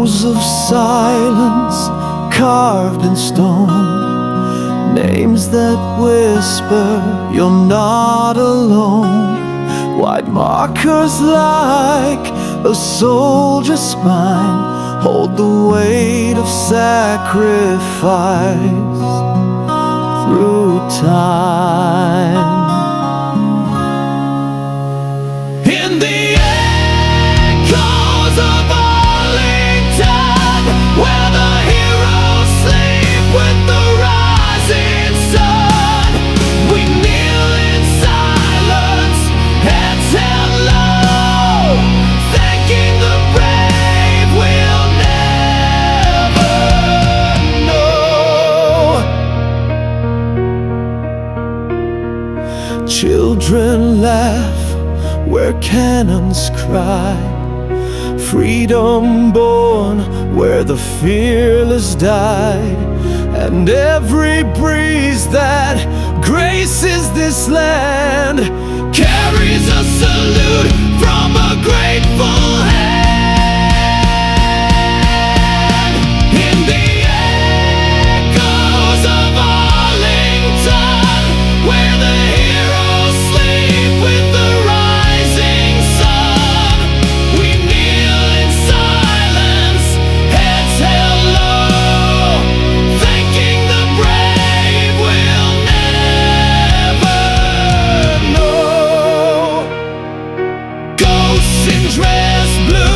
echoes of silence carved in stone, names that whisper you're not alone. White markers like a soldier's spine hold the weight of sacrifice through time. In the echoes of Arlington, where the heroes sleep with the rising sun, we kneel in silence, heads held low, thanking the brave we'll never know. Children laugh where cannons cry, freedom born where the fearless died. And every breeze that graces this land carries a salute from a grateful hand. In the echoes of Arlington, where the heroes sleep with the rising sun, we kneel in silence, heads held low, thanking the brave we'll never know. Ghosts in dress blue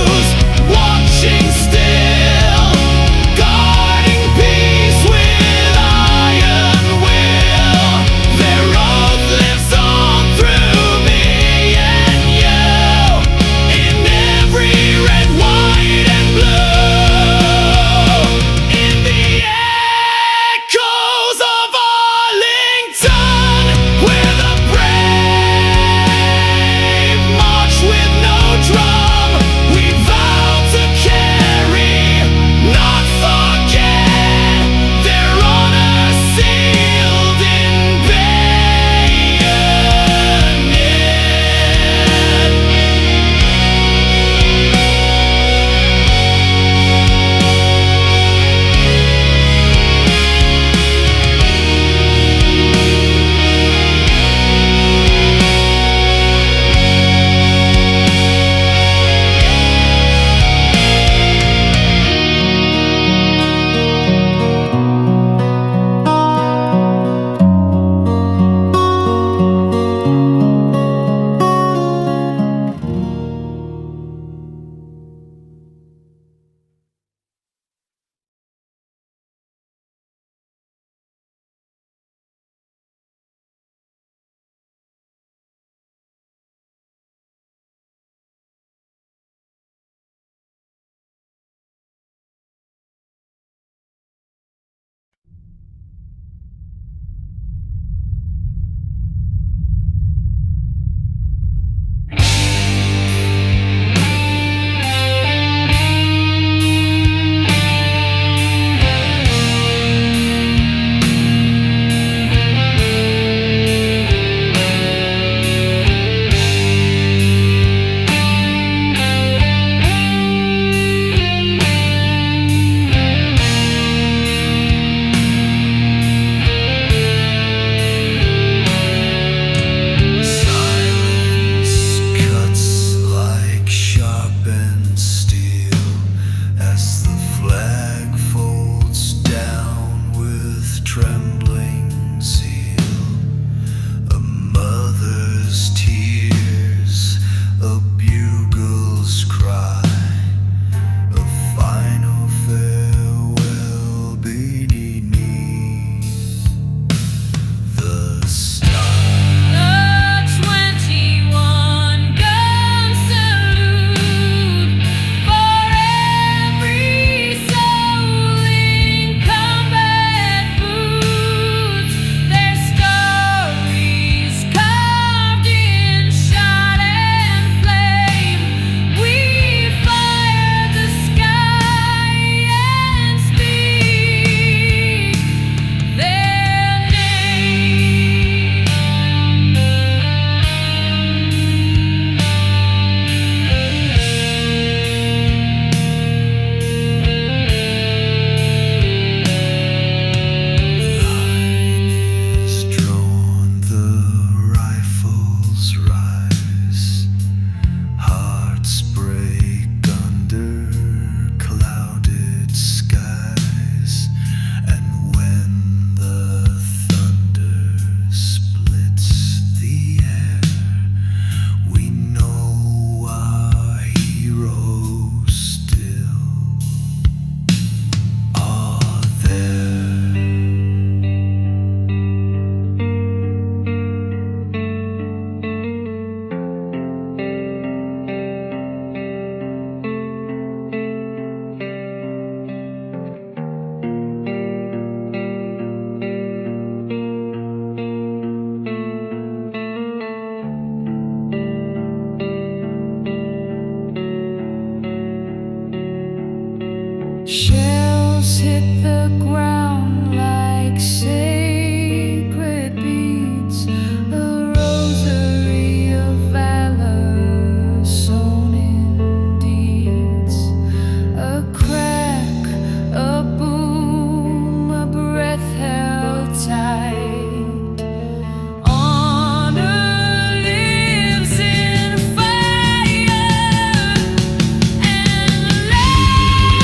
Shells hit the ground like sacred beads, a rosary of valor sewn in deeds. A crack, a boom, a breath held tight. Honor lives in fire, and love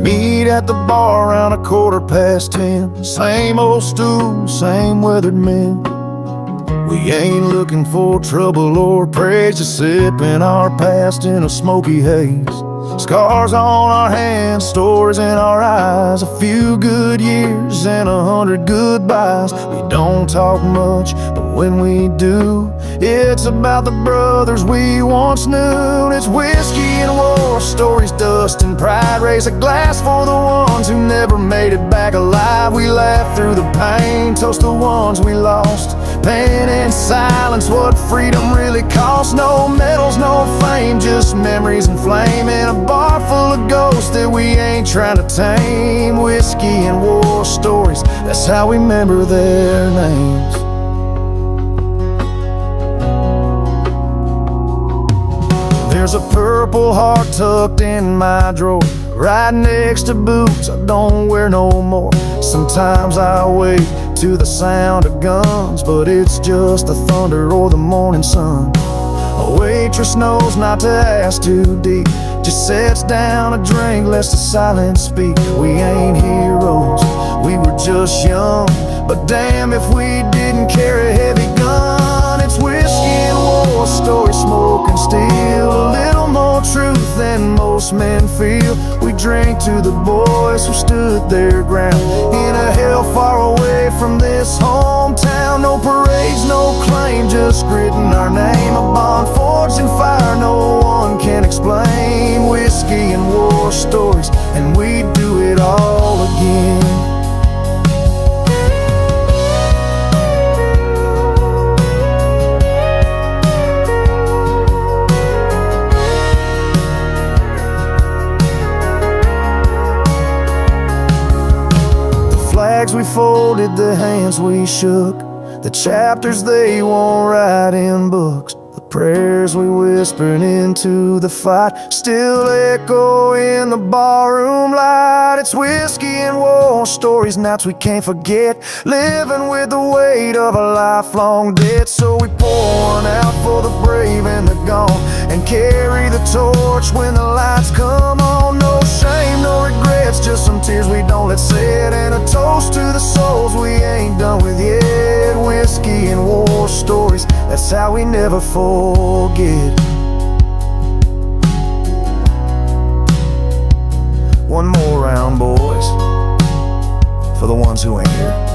Meet at the bar around 10:15. Same old stool, same weathered men. We ain't looking for trouble or praise, just sipping our past in a smoky haze. Scars on our hands, stories in our eyes, a few good years and 100 goodbyes. We don't talk much, but when we do, it's about the brothers we once knew. It's whiskey and war stories, dust and pride. Raise a glass for the ones who never made it back alive. We laugh through the pain, toast the ones we lost. Pain and silence, what freedom really costs. No medals, no fame, just memories and flame. In a bar full of ghosts that we ain't trying to tame. Whiskey and war stories, that's how we remember their names. There's a purple heart tucked in my drawer, right next to boots I don't wear no more. Sometimes I wake to the sound of guns, but it's just the thunder or the morning sun. A waitress knows not to ask too deep, just sets down a drink, lets the silence speak. We ain't heroes, we were just young, but damn if we didn't carry a heavy gun. It's whiskey and war stories, smoke and steel, a little more truth than most men feel. We drink to the boys who stood their ground in a hell far away from this hometown. No parades, no claim, just grit in our name. A bond forged in fire no one can explain. Whiskey and war stories, and we do it all again. We folded, the hands we shook, the chapters they won't write in books, the prayers we whispered into the fight still echo in the barroom light. It's whiskey and war stories, nights we can't forget, living with the weight of a lifelong debt. So we pour one out for the brave and the gone, and carry the torch when the lights come on. No shame, no regrets, just some tears we don't let sit, and a toast to the souls we ain't done with yet. Whiskey and war stories, that's how we never forget. One more round, boys, for the ones who ain't here.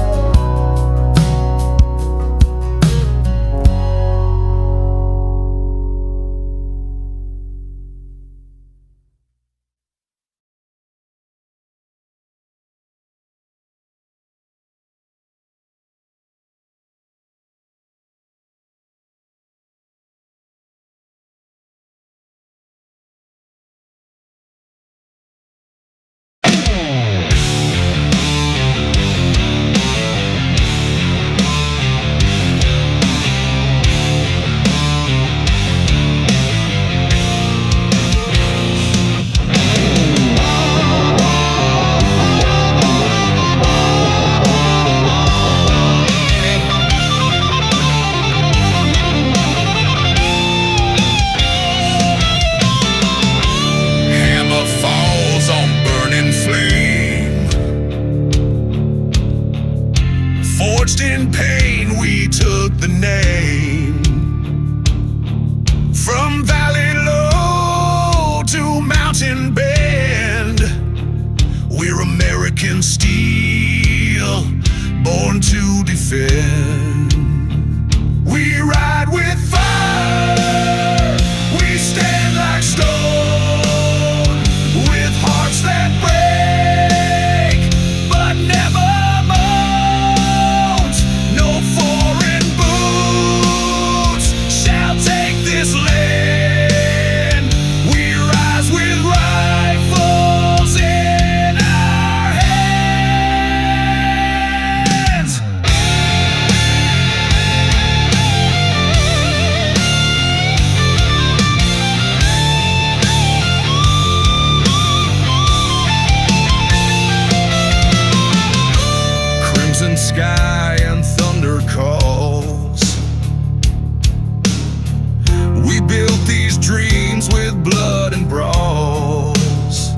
In pain we took the name, from valley low to mountain bend. We're American steel, born to defend. We ride with fire, we stand like stone, with hearts that break but never. Sky and thunder calls. We built these dreams with blood and brawls.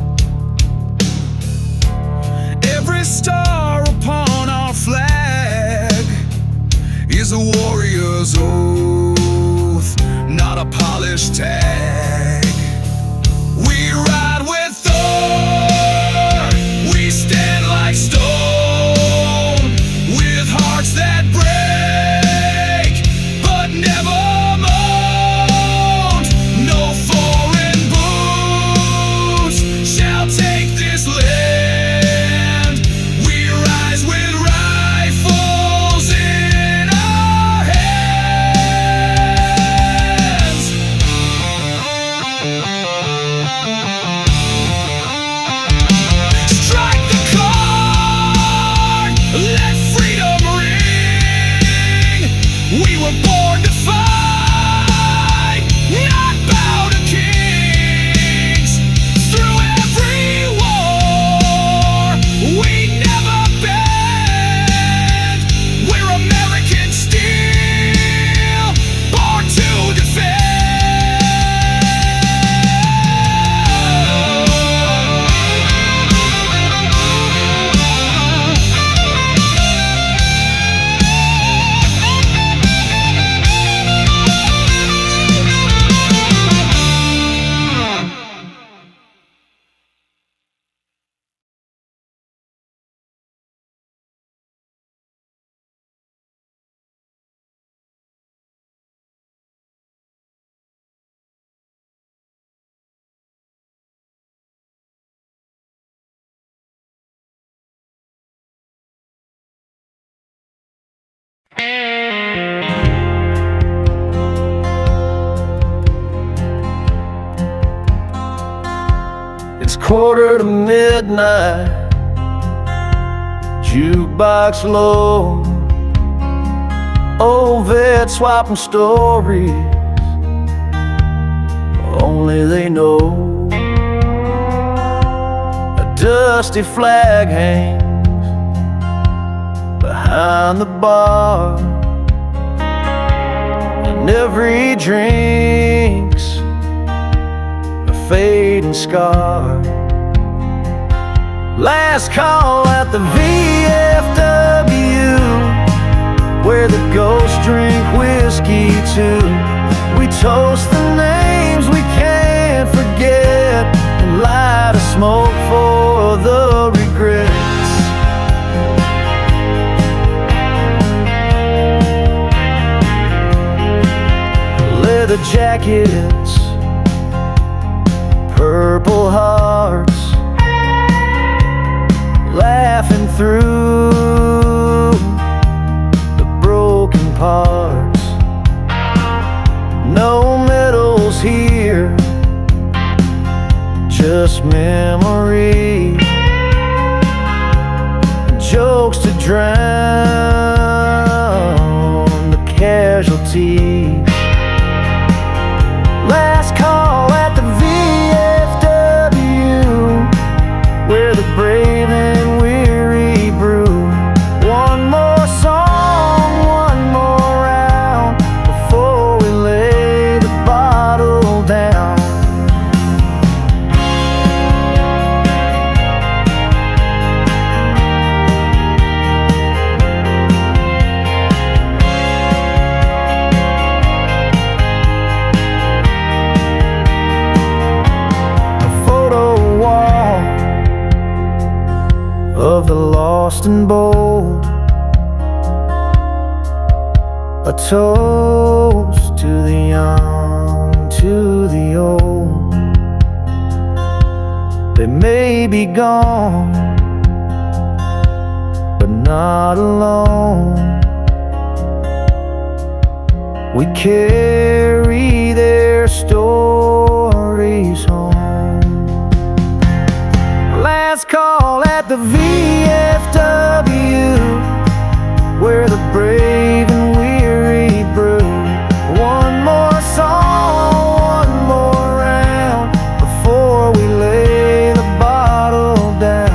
It's 1:45, jukebox low, old vet swapping stories only they know. A dusty flag hangs behind the bar, and every drink's a fading scar. Last call at the VFW, where the ghosts drink whiskey too. We toast the names we can't forget and light a smoke for the regrets. Leather jackets, purple hearts, laughing through the broken parts. No medals here, just memory, jokes to drown the casualties. Last call at the VFW, where the brave and weary brew. One more song, one more round before we lay the bottle down. A photo wall of the lost and bold, a toast to the young, to the old. They may be gone, but not alone. We carry their stories home. Last call at the VFW, where the brave and weary brew. One more song, one more round before we lay the bottle down.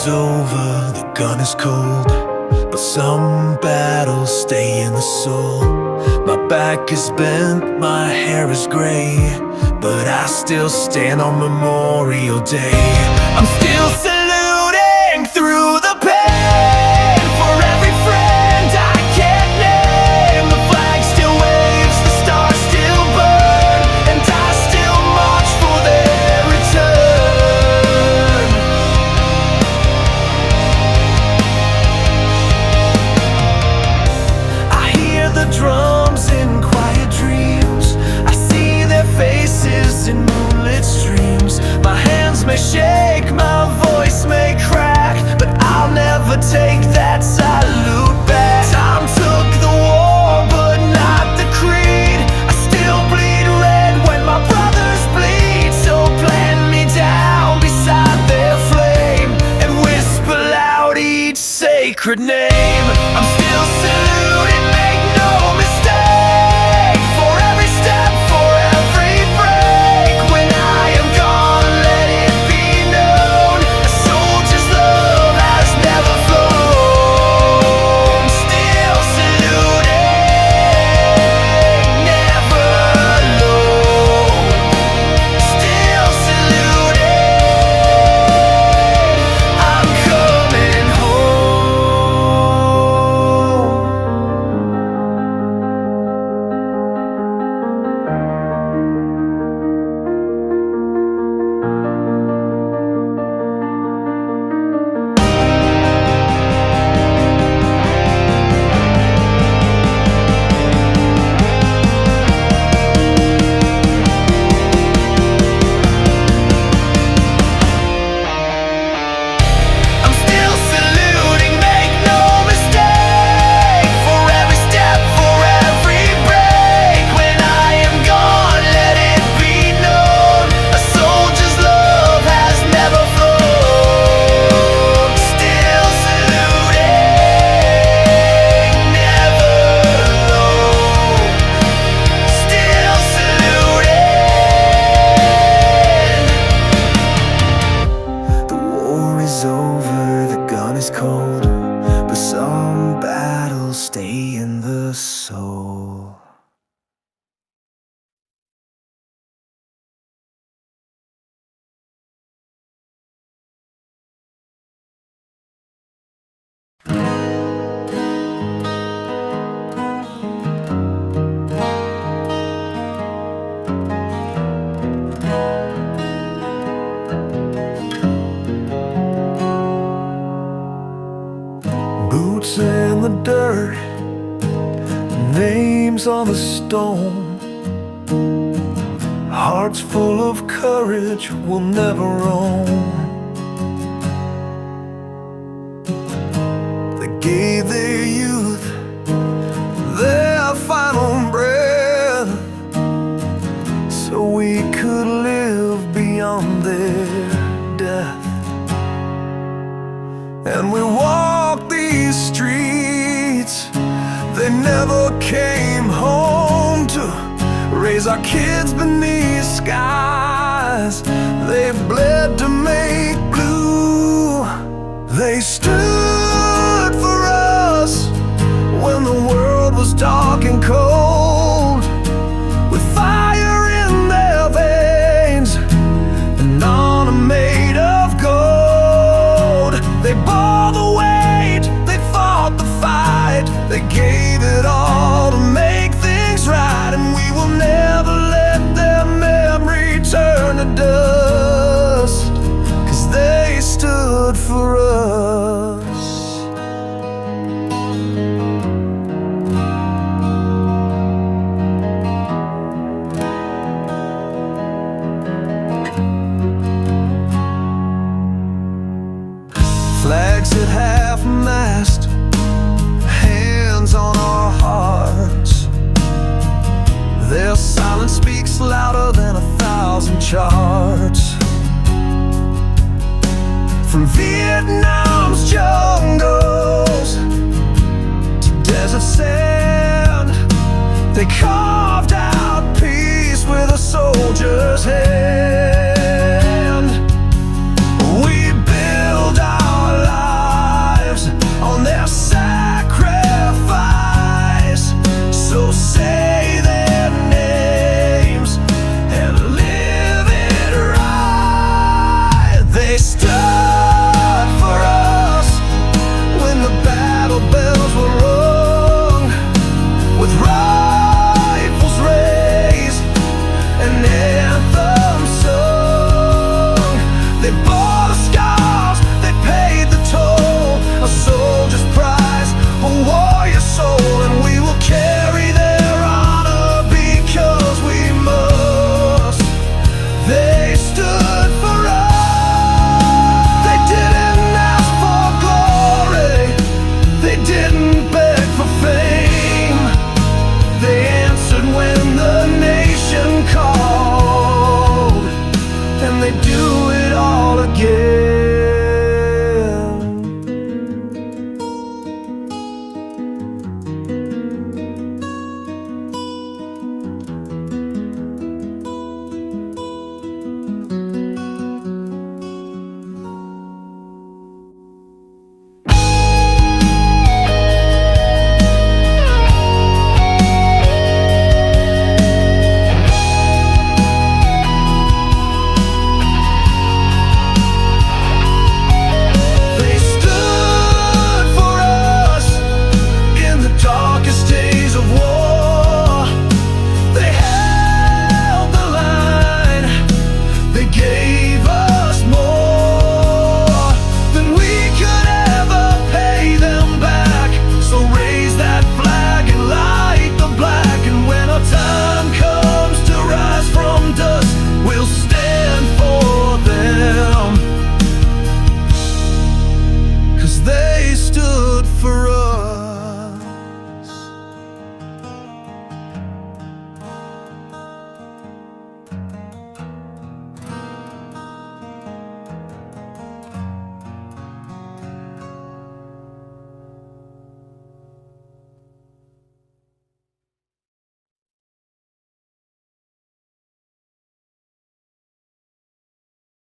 Over, the gun is cold, but some battles stay in the soul. My back is bent, my hair is gray, but I still stand on Memorial Day. I'm still saluting through the pain for every friend I can't name. The flag still waves, the stars still burn, and I still march for their return. The drums in quiet dreams, I see their faces in moonlit streams. My hands may shake, my voice may crack, but I'll never take that salute back. Time took the war, but not the creed. I still bleed red when my brothers bleed. So plant me down beside their flame and whisper loud each sacred name. I'm still saluting, make no mistake. soul. Boots in the dirt, names on the stone. Hearts full of courage will never roam. They gave their youth, their final breath, so we could live beyond their death. And we walk these streets they never came home to, raise our kids beneath skies they bled to make blue. They stood for us when the world was dark and cold, with fire in their veins and honor made of gold. They bore the weight, they fought the fight, they gave it all to make things right. And we will never let their memory turn to dust, 'cause they stood for us. Flags at half-mast, hands on our hearts. Their silence speaks louder than 1,000 charts. From Vietnam